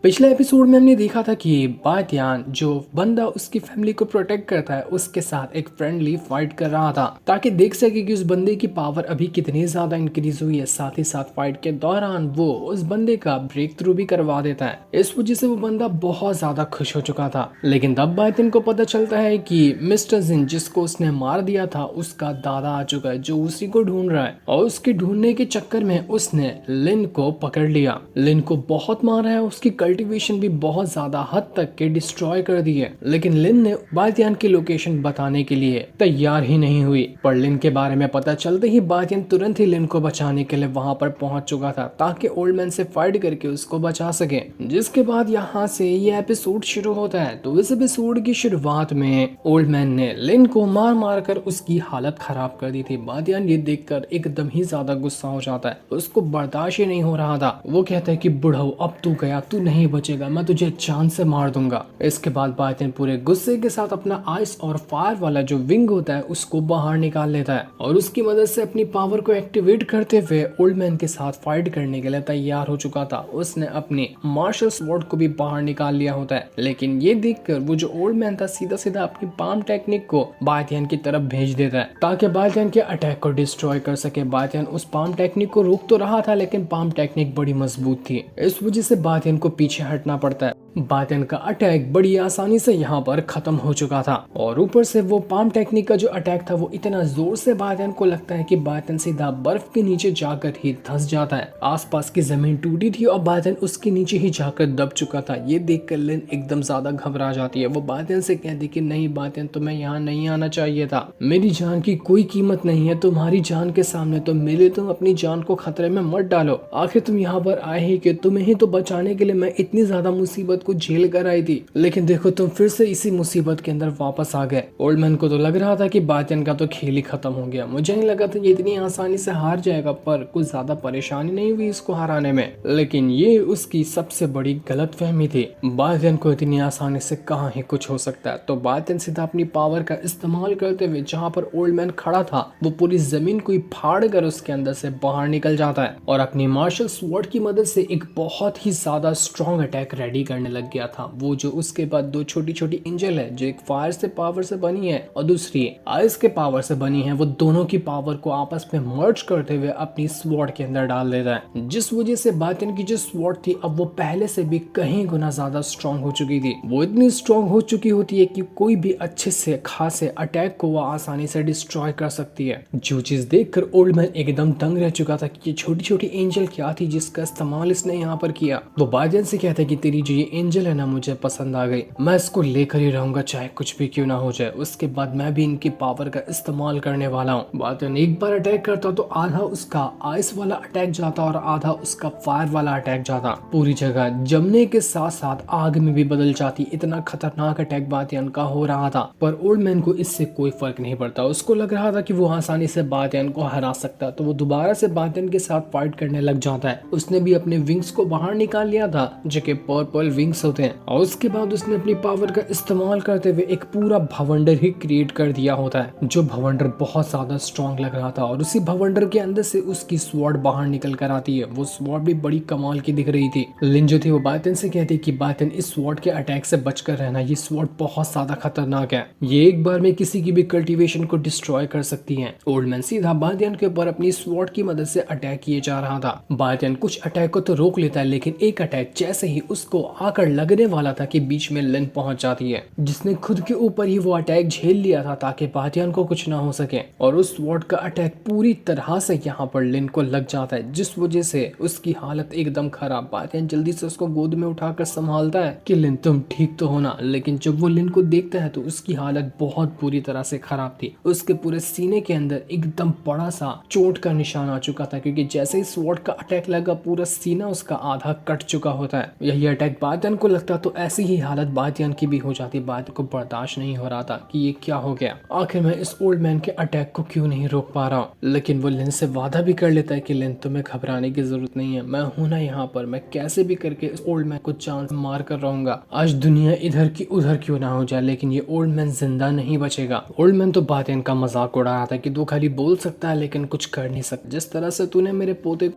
पिछले एपिसोड में हमने देखा था कि बातियान जो बंदा उसकी फैमिली को प्रोटेक्ट करता है उसके साथ एक फ्रेंडली फाइट कर रहा था ताकि देख सके कि उस बंदे की पावर अभी कितनी ज्यादा इंक्रीज हुई है। साथ ही साथ फाइट के दौरान वो उस बंदे का ब्रेक थ्रू भी करवा देता है। इस वजह से वो बंदा बहुत ज्यादा खुश हो चुका था। लेकिन तब बातियान को पता चलता है कि मिस्टर जिन जिसको उसने मार दिया था उसका दादा आ चुका है जो उसी को ढूंढ रहा है, और उसके ढूंढने के चक्कर में उसने लिन को पकड़ लिया। लिन को बहुत मारा है, उसकी कल्टीवेशन भी बहुत ज्यादा हद तक के डिस्ट्रॉय कर दी है। लेकिन लिन ने बातियान की लोकेशन बताने के लिए तैयार ही नहीं हुई। पर लिन के बारे में पता चलते ही बातियान तुरंत ही लिन को बचाने के लिए वहां पर पहुंच चुका था ताकि ओल्ड मैन से फाइट करके उसको बचा सके। जिसके बाद यहाँ से ये एपिसोड शुरू होता है। तो इस एपिसोड की शुरुआत में ओल्ड मैन ने लिन को मार मार कर उसकी हालत खराब कर दी थी। बातियान ये देखकर एकदम ही ज्यादा गुस्सा हो जाता है, उसको बर्दाश्त ही नहीं हो रहा था। वो कहता है कि बुढ़ऊ अब तू गया, तू नहीं बचेगा, मैं तुझे जान से मार दूंगा। इसके बाद बातियान पूरे गुस्से के साथ अपना आइस और फायर वाला जो विंग होता है उसको बाहर निकाल लेता है और उसकी मदद से अपनी पावर को एक्टिवेट करते हुए ओल्ड मैन के साथ फाइट करने के लिए तैयार हो चुका था। उसने अपनी मार्शल स्वॉर्ड को भी बाहर निकाल लिया होता है। लेकिन ये देखकर वो जो ओल्ड मैन था सीधा सीधा अपनी पाम टेक्निक को बातियान की तरफ भेज देता है ताकि बातियान के अटैक को डिस्ट्रॉय कर सके। बातियान उस पाम टेक्निक को रोक तो रहा था लेकिन पाम टेक्निक बड़ी मजबूत थी, इस वजह से बातियान को पीछे हटना पड़ता है। बातियान का अटैक बड़ी आसानी से यहाँ पर खत्म हो चुका था और ऊपर से वो पाम टेक्निक का जो अटैक था वो इतना जोर से बातियान को लगता है कि बातियान सीधा बर्फ के नीचे जाकर ही धंस जाता है। आसपास की जमीन टूटी थी और बातियान उसके नीचे ही जाकर दब चुका था। ये देखकर लिन एकदम ज्यादा घबरा जाती है। वो बातियान से कहती कि नहीं बातियान, तुम्हें यहाँ नहीं आना चाहिए था, मेरी जान की कोई कीमत नहीं है तुम्हारी जान के सामने, तो मेरे तुम अपनी जान को खतरे में मत डालो। आखिर तुम यहाँ पर आए ही कि तुम्हें ही तो बचाने के लिए मैं इतनी ज्यादा मुसीबत को झेल कर आई थी, लेकिन देखो तुम फिर से इसी मुसीबत के अंदर वापस आ गए। ओल्ड मैन को तो लग रहा था कि बातियान का तो खेल ही खत्म हो गया। मुझे नहीं लगा था ये इतनी आसानी से हार जाएगा, पर कुछ ज्यादा परेशानी नहीं हुई इसको हराने में। लेकिन ये उसकी सबसे बड़ी गलतफहमी थी। बातियान को इतनी आसानी से कहाँ ही कुछ हो सकता है। तो बातियान सीधा अपनी पावर का इस्तेमाल करते हुए जहाँ पर ओल्ड मैन खड़ा था वो पूरी जमीन को ही फाड़ कर उसके अंदर से बाहर निकल जाता है और अपनी मार्शल स्वॉर्ड की मदद से एक बहुत ही ज्यादा स्ट्रॉन्ग अटैक रेडी करने लग गया था। वो जो उसके बाद दो छोटी छोटी एंजल है जो एक फायर से पावर से बनी है और दूसरी आइस के पावर से बनी है, वो दोनों की पावर को आपस में मर्ज करते हुए अपनी स्वॉर्ड के अंदर डाल देता है। जिस वजह से बातियान की जो स्वॉर्ड थी अब वो पहले से भी कहीं गुना ज्यादा स्ट्रॉन्ग हो चुकी थी। वो इतनी स्ट्रॉन्ग हो चुकी होती है कि कोई भी अच्छे से खासे अटैक को वो आसानी से डिस्ट्रॉय कर सकती है। जो चीज देखकर ओल्ड मैन एकदम दंग रह चुका था कि ये छोटी छोटी एंजल क्या थी जिसका इस्तेमाल इसने यहाँ पर किया। वो बातियान से कहता है कि तेरी जो ये एंजल है ना मुझे पसंद आ गई, मैं इसको लेकर ही रहूंगा चाहे कुछ भी क्यों ना हो जाए। उसके बाद मैं भी इनकी पावर का इस्तेमाल करने वाला हूँ। बातियान एक बार अटैक करता तो आधा उसका आइस वाला अटैक जाता और आधा उसका फायर वाला अटैक जाता। पूरी जगह जमने के साथ साथ आग में भी बदल जाती। इतना खतरनाक अटैक बातियान का हो रहा था, पर ओल्ड मैन को इससे कोई फर्क नहीं पड़ता। उसको लग रहा था कि वो आसानी से बातियान को हरा सकता, तो वो दोबारा से बातियान के साथ फाइट करने लग जाता है। उसने भी अपने विंग्स को बाहर निकाल लिया था जो कि पर्पल विंग्स होते हैं, और उसके बाद उसने अपनी पावर का इस्तेमाल करते हुए एक पूरा भवंडर ही क्रिएट कर दिया होता है जो भवंडर बहुत ज्यादा स्ट्रॉन्ग लग रहा था। और उसी भवंडर के अंदर से उसकी स्वॉर्ड बाहर निकल कर आती है। वो स्वॉर्ड भी बड़ी कमाल की दिख रही थी। लिन जो थी वो बातियान से कहती कि बातियान इस स्वॉर्ड के अटैक से बचकर रहना, ये स्वॉर्ड बहुत ज्यादा खतरनाक है, ये एक बार में किसी की भी कल्टीवेशन को डिस्ट्रॉय कर सकती है। ओल्ड मैन सीधा बातियान के ऊपर अपनी स्वॉर्ड की मदद से अटैक किए जा रहा था। बातियान कुछ अटैक को तो रोक लेता है, लेकिन एक अटैक जैसे ही उसको आकर लगने वाला था कि बीच में लिन पहुंच जाती है, जिसने खुद के ऊपर ही वो अटैक झेल लिया था ताकि बातियान को कुछ ना हो सके। और उस स्वॉर्ड का अटैक पूरी तरह से यहाँ पर लिन को लग जाता है, जिस वजह से उसकी हालत एकदम खराब। बातियान जल्दी से उसको गोद में उठाकर संभालता है कि लिन तुम ठीक तो होना। लेकिन जब वो लिन को देखता है तो उसकी हालत बहुत बुरी तरह से खराब थी। उसके पूरे सीने के अंदर एकदम बड़ा सा चोट का निशान आ चुका था, क्योंकि जैसे ही स्वॉर्ड का अटैक लगा पूरा सीना उसका आधा कट चुका होता है। यही अटैक बातियान को लगता तो ऐसी ही हालत बातियान की भी हो जाती। बातियान को बर्दाश्त नहीं हो रहा था कि ये क्या हो गया, आखिर मैं इस ओल्ड मैन के अटैक को क्यों नहीं रोक पा रहा हूँ। लेकिन वो लिन से वादा भी कर लेता है कि लिन तुम्हें घबराने की जरूरत नहीं है, मैं हूं ना यहाँ पर, मैं कैसे भी करके इस ओल्ड मैन को जान से मार कर रहूंगा। आज दुनिया इधर की उधर क्यों ना हो जाए लेकिन ये ओल्ड मैन जिंदा नहीं बचेगा। ओल्ड मैन तो बातियान का मजाक उड़ा रहा था कि तू खाली बोल सकता है लेकिन कुछ कर नहीं सकता। जिस तरह से तूने मेरे पोते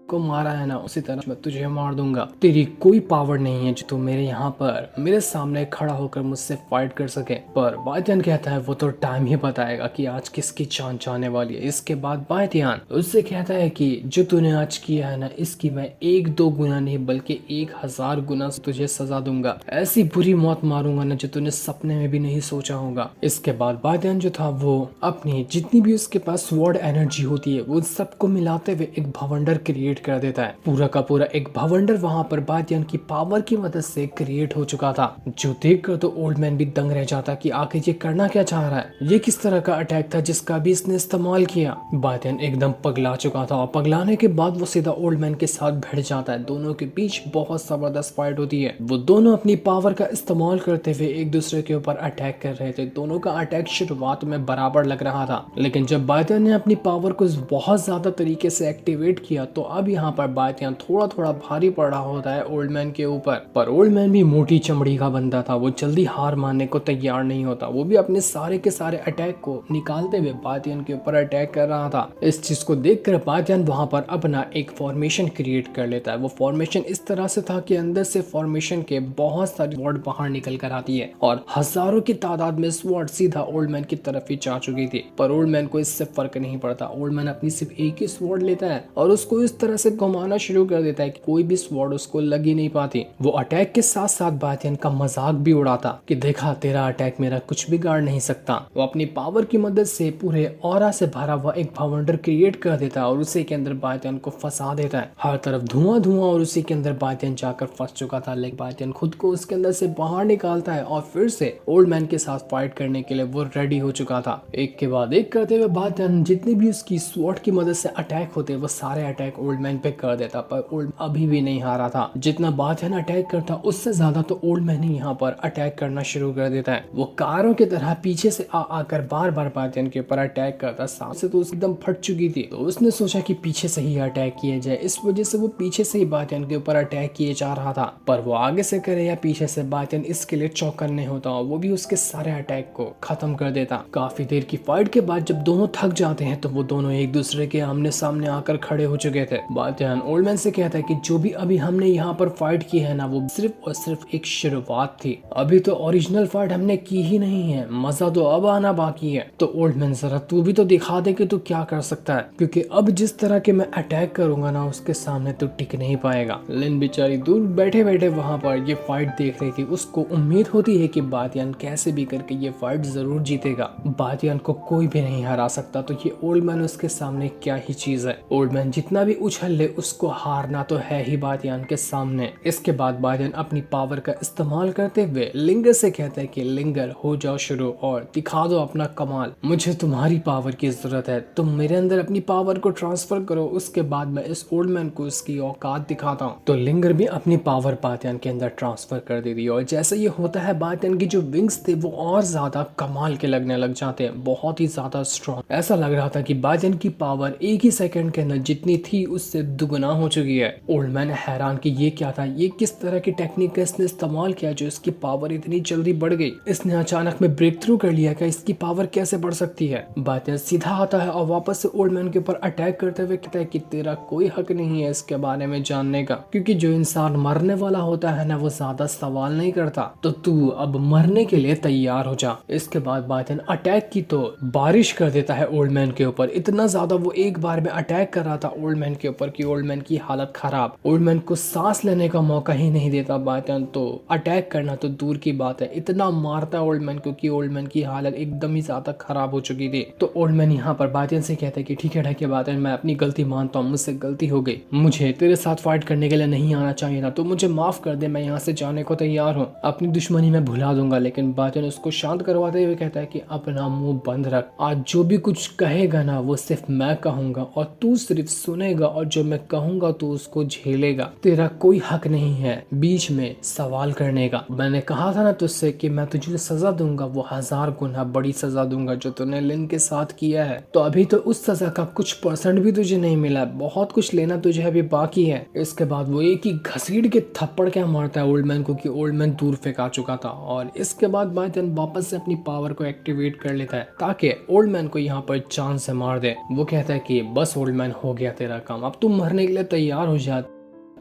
को मारा है ना, उसी तरह मैं तुझे मार दूंगा। तेरी कोई पावर नहीं है जो तू मेरे यहाँ पर मेरे सामने खड़ा होकर मुझसे फाइट कर सके। पर बायतियान कहता है वो तो टाइम ही बताएगा कि आज किसकी जान जाने वाली है। इसके बाद बायतियान उससे कहता है कि जो तूने आज किया है ना, इसकी मैं 1-2 गुना नहीं बल्कि 1000 गुना तुझे सजा दूंगा। ऐसी बुरी मौत मारूंगा ना जो तूने सपने में भी नहीं सोचा होगा। इसके बाद बायतियान जो था वो अपनी जितनी भी उसके पास स्वॉर्ड एनर्जी होती है वो सबको मिलाते हुए एक भवंडर क्रिएट कर देता है। पूरा का पूरा एक भवंडर वहां पर बायतियान की पावर की मदद से क्रिएट हो चुका था, जो देखकर तो ओल्ड मैन भी दंग रह जाता कि आखिर ये करना क्या चाह रहा है। ये किस तरह का अटैक था जिसका भी इसने इस्तेमाल किया। बायतियान एकदम पगला चुका था और पगलाने के बाद वो सीधा ओल्ड मैन के साथ भिड़ जाता है। दोनों के बीच बहुत जबरदस्त फाइट होती है। वो दोनों अपनी पावर का इस्तेमाल करते हुए एक दूसरे के ऊपर अटैक कर रहे थे। दोनों का अटैक शुरुआत में बराबर लग रहा था, लेकिन जब बायतियान ने अपनी पावर को बहुत ज्यादा तरीके से एक्टिवेट किया तो अब यहाँ पर बायतियान थोड़ा थोड़ा भारी पड़ रहा होता है ओल्ड मैन के ऊपर। पर ओल्ड मैन भी मोटी चमड़ी का बंदा था, वो जल्दी हार मानने को तैयार नहीं होता। वो भी अपने सारे के सारे अटैक को निकालते हुए बायतियान के ऊपर अटैक कर रहा था। इस चीज को देखकर बायतियान वहां पर अपना एक फॉर्मेशन क्रिएट कर लेता है। वो फॉर्मेशन इस तरह से था कि अंदर से फॉर्मेशन के बहुत सारी स्वॉर्ड बाहर निकल कर आती है और हजारों की तादाद में स्वॉर्ड सीधा ओल्ड मैन की तरफ ही जा चुकी थी। पर ओल्ड मैन को इससे फर्क नहीं पड़ता। ओल्ड मैन अपनी सिर्फ एक ही स्वॉर्ड लेता है और उसको इस तरह से घुमाना शुरू कर देता है कि कोई भी स्वॉर्ड उसको लग ही नहीं पाती। वो अटैक के साथ साथ बायतियान का मजाक भी उड़ाता कि देखा, तेरा अटैक मेरा कुछ बिगाड़ नहीं सकता। वो अपनी पावर की मदद से पूरे ऑरा से भरा हुआ एक भवंडर क्रिएट कर देता है और उसी के अंदर बायतियान को फंसा देता है। हर तरफ धुआं धुआं और उसी के अंदर बायतियान जाकर फंस चुका था, लेकिन बायतियान खुद को उसके अंदर से बाहर निकालता है और फिर से ओल्ड मैन के साथ फाइट करने के लिए वो रेडी हो चुका था। एक के बाद एक करते हुए बायतियान जितने भी उसकी स्वॉर्ड की मदद से अटैक होते वो सारे अटैक ओल्ड मैन पे कर देता। पर ओल्ड अभी भी नहीं हारा था। जितना बायतियान अटैक करता उससे ज्यादा तो ओल्ड मैन ही यहाँ पर अटैक करना शुरू कर देता है। वो कारों की तरह पीछे से आकर बार बार बायतियान के ऊपर अटैक करता। सांस से तो एकदम फट चुकी थी, तो उसने सोचा कि पीछे से ही अटैक किया जाए। इस वजह से वो पीछे से ही बायतियान के ऊपर अटैक किए जा रहा था। पर वो आगे से करे या पीछे से, बायतियान इसके लिए चौकन नहीं होता और वो भी उसके सारे अटैक को खत्म कर देता। काफी देर की फाइट के बाद जब दोनों थक जाते हैं तो वो दोनों एक दूसरे के आमने सामने आकर खड़े हो चुके थे। बायतियान ओल्ड मैन से कहता है कि जो भी अभी हमने यहाँ पर फाइट की है ना, वो सिर्फ और सिर्फ एक शुरुआत थी। अभी तो ओरिजिनल फाइट हमने की ही नहीं है, मजा तो अब आना बाकी है। तो ओल्ड मैन जरा तू भी तो दिखा दे कि तू क्या कर सकता है, क्योंकि अब जिस तरह के मैं अटैक करूंगा ना उसके सामने तो टिक नहीं पाएगा। लिन बेचारी दूर बैठे बैठे वहां पर ये फाइट देख रही थी। उसको उम्मीद होती है कि बायतियान कैसे भी करके ये फाइट जरूर जीतेगा। बायतियान को कोई भी नहीं हरा सकता, तो ये ओल्ड मैन उसके सामने क्या ही चीज है। ओल्ड मैन जितना भी उछल ले उसको हारना तो है ही बायतियान के सामने। इसके बाद बायतियान अपनी पावर का इस्तेमाल करते हुए लिंगर से कहता है कि लिंगर हो जाओ शुरू और दिखा दो अपना कमाल। मुझे तुम्हारी पावर की जरूरत है, तुम मेरे अंदर अपनी पावर को ट्रांसफर करो, उसके बाद मैं इस ओल्ड मैन को इसकी औकात दिखाता हूँ। तो लिंगर भी अपनी पावर बायतियान के अंदर ट्रांसफर कर देती और जैसे ये होता है बायतियान की जो विंग्स थे वो और ज्यादा कमाल के लगने लग जाते हैं, बहुत ही ज्यादा स्ट्रॉन्ग। ऐसा लग रहा था कि बायतियान की पावर एक ही सेकंड के अंदर जितनी थी उससे दुगना हो चुकी है। ओल्ड मैन हैरान कि ये क्या था, ये किस तरह की टेक्निक का इसने इस्तेमाल किया जो इसकी पावर इतनी जल्दी बढ़ गई। इसने अचानक में ब्रेक थ्रू कर लिया कि इसकी पावर कैसे बढ़ सकती है। बायतियान सीधा आता है और वापस से ओल्ड मैन के ऊपर अटैक करते हुए कहता है कि तेरा कोई हक नहीं है इसके बारे में जानने का, क्योंकि जो इंसान मरने वाला होता है ना वो ज्यादा सवाल नहीं करता, तो तू अब मरने के लिए तैयार हो जा। इसके बाद बायतियान अटैक की तो बारिश कर देता है ओल्ड मैन के ऊपर। इतना ज्यादा वो एक बार में अटैक कर रहा था ओल्ड मैन के ऊपर कि ओल्ड मैन की हालत खराब। ओल्ड मैन को सांस लेने का मौका ही नहीं देता बायतियान, तो अटैक करना तो दूर की बात है, इतना मारता है ओल्ड मैन को कि ओल्ड मैन की हालत एकदम ही ज्यादा खराब हो चुकी थी। तो ओल्ड मैन यहाँ पर बायतियान से कहता है कि ठीक है ढके बायतियान, मैं अपनी गलती मानता हूँ, मुझसे गलती हो गई, मुझे तेरे साथ फाइट करने के लिए नहीं आना चाहिए था, तो मुझे माफ कर दे, मैं यहाँ से जाने को तैयार हूँ, अपनी दुश्मनी में भुला दूंगा। लेकिन बायतियान उसको शांत करवाते हुए कहता है कि अपना मुंह बंद रख, आज जो भी कुछ कहेगा ना वो सिर्फ मैं कहूंगा और तू सिर्फ सुनेगा और जो मैं कहूंगा तू उसको झेलेगा। तेरा कोई हक नहीं है बीच में सवाल करने का। मैंने कहा था ना तुझसे कि मैं तुझे सजा दूंगा, वो 1000 गुना बड़ी सजा दूंगा जो तूने लिन के साथ किया है। तो अभी तो उस सजा का कुछ % भी तुझे नहीं मिला, बहुत कुछ लेना तुझे अभी बाकी है। इसके बाद वो एक ही घसीट के थप्पड़ क्या मारता है ओल्ड मैन को कि ओल्ड मैन दूर फेंका चुका था। और इसके बाद बायतियान वापस से अपनी पावर को एक्टिवेट कर लेता है ताकि ओल्ड मैन को यहाँ पर जान से मार दे। वो कहता है कि बस ओल्ड मैन, हो गया तेरा काम, अब अब तुम मरने के लिए तैयार हो जा,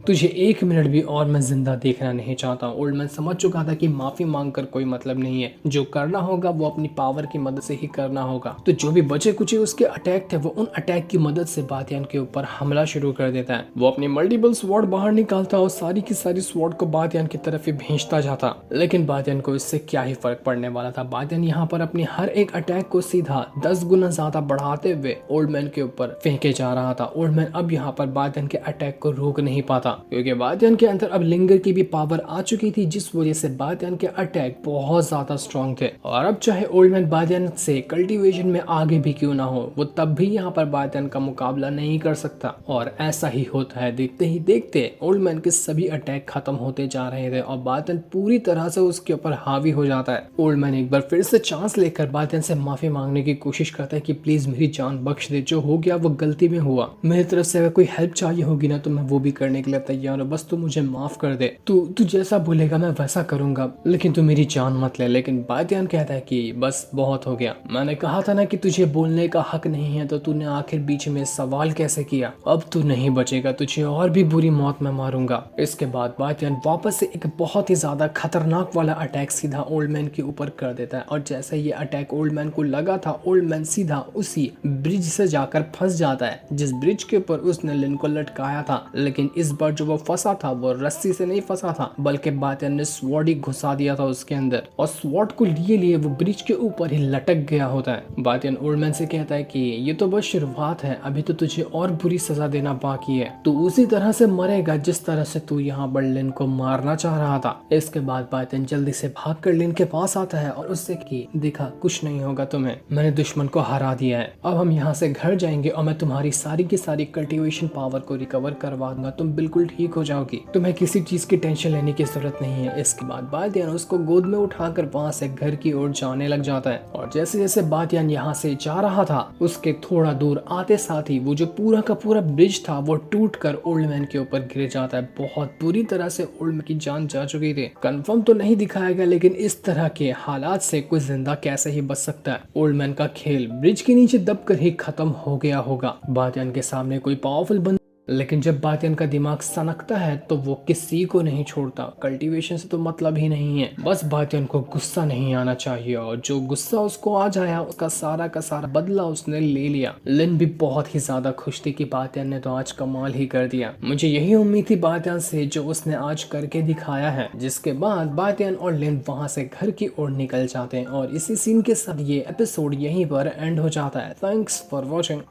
तुझे 1 मिनट भी और मैं जिंदा देखना नहीं चाहता हूँ। ओल्ड मैन समझ चुका था कि माफी मांगकर कोई मतलब नहीं है, जो करना होगा वो अपनी पावर की मदद से ही करना होगा। तो जो भी बचे कुचे उसके अटैक थे वो उन अटैक की मदद से बातियान के ऊपर हमला शुरू कर देता है। वो अपनी मल्टीपल स्वॉर्ड बाहर निकालता और सारी की सारी स्वॉर्ड को बातियान की तरफ ही भेजता जाता, लेकिन बातियान को इससे क्या ही फर्क पड़ने वाला था। बातियान यहाँ पर अपनी हर एक अटैक को सीधा 10 गुना ज्यादा बढ़ाते हुए ओल्ड मैन के ऊपर फेंके जा रहा था। ओल्ड मैन अब यहाँ पर बातियान के अटैक को रोक नहीं पाता, क्योंकि बातियान के अंदर अब लिंगर की भी पावर आ चुकी थी, जिस वजह से बातियान के अटैक बहुत ज्यादा स्ट्रॉन्ग थे। और अब चाहे ओल्ड मैन बातियान से कल्टीवेशन में आगे भी क्यों ना हो, वो तब भी यहाँ पर बातियान का मुकाबला नहीं कर सकता। और ऐसा ही होता है, देखते ही देखते ओल्ड मैन के सभी अटैक खत्म होते जा रहे थे और बातियान पूरी तरह से उसके ऊपर हावी हो जाता है। ओल्ड मैन एक बार फिर से चांस लेकर बातियान से माफी मांगने की कोशिश करता है कि प्लीज मेरी जान बख्श दे, जो हो गया वो गलती में हुआ, मेरी तरफ से अगर कोई हेल्प चाहिए होगी ना तो मैं वो भी करने के लिए तैयार हूँ, बस तू मुझे माफ कर दे, तू जैसा बोलेगा मैं वैसा करूंगा, लेकिन तू मेरी जान मत ले। लेकिन बातियान कहता है कि बस बहुत हो गया, मैंने कहा था ना कि तुझे बोलने का हक नहीं है, तो तूने आखिर बीच में सवाल कैसे किया, अब तू नहीं बचेगा, तुझे और भी बुरी मौत में मारूंगा। इसके बाद बातियान वापस से एक बहुत ही ज्यादा खतरनाक वाला अटैक सीधा ओल्ड मैन के ऊपर कर देता है। और जैसे ये अटैक ओल्ड मैन को लगा था, ओल्ड मैन सीधा उसी ब्रिज से जाकर फंस जाता है जिस ब्रिज के ऊपर उसने लिन को लटकाया था। लेकिन इस बार जो वो फंसा था वो रस्सी से नहीं फंसा था, बल्कि बातियान ने स्वॉर्ड ही घुसा दिया था उसके अंदर, और स्वॉर्ड को लिए वो ब्रिज के ऊपर ही लटक गया होता है। बातियान ओल्ड मैन से कहता है कि ये तो बस शुरुआत है, अभी तो तुझे और बुरी सजा देना बाकी है, तू उसी तरह से मरेगा जिस तरह से तू यहाँ पर लिन को मारना चाह रहा था। इसके बाद बातियान जल्दी से भाग कर लिन के पास आता है और उससे कि देखा कुछ नहीं होगा तुम्हें, मैंने दुश्मन को हरा दिया है, अब हम यहाँ से घर जाएंगे और मैं तुम्हारी सारी की सारी कल्टीवेशन पावर को रिकवर करवा दूंगा, तुम बिल्कुल ठीक हो जाओगी, तुम्हें किसी चीज की टेंशन लेने की जरूरत नहीं है। इसके बाद बातियान उसको गोद में उठाकर वहाँ से घर की ओर जाने लग जाता है। और जैसे जैसे बातियान यहाँ से जा रहा था, उसके थोड़ा दूर आते साथ ही वो जो पूरा का पूरा ब्रिज था वो टूट कर ओल्ड मैन के ऊपर गिर जाता है। बहुत बुरी तरह से ओल्ड मैन की जान जा चुकी थी। कंफर्म तो नहीं दिखाया गया, लेकिन इस तरह के हालात से कोई जिंदा कैसे ही बच सकता है। ओल्ड मैन का खेल ब्रिज के नीचे दबकर ही खत्म हो गया होगा। बातियान के सामने कोई पावरफुल बंदा, लेकिन जब बातियान का दिमाग सनकता है तो वो किसी को नहीं छोड़ता। कल्टीवेशन से तो मतलब ही नहीं है, बस बातियान को गुस्सा नहीं आना चाहिए, और जो गुस्सा उसको आ जाया उसका सारा का सारा बदला उसने ले लिया। लिन भी बहुत ही ज्यादा खुश थी कि बातियान ने तो आज कमाल ही कर दिया। मुझे यही उम्मीद थी बातियान से जो उसने आज करके दिखाया है। जिसके बाद बातियान और लिन वहां से घर की ओर निकल जाते हैं और इसी सीन के साथ ये एपिसोड यहीं पर एंड हो जाता है। Thanks for watching.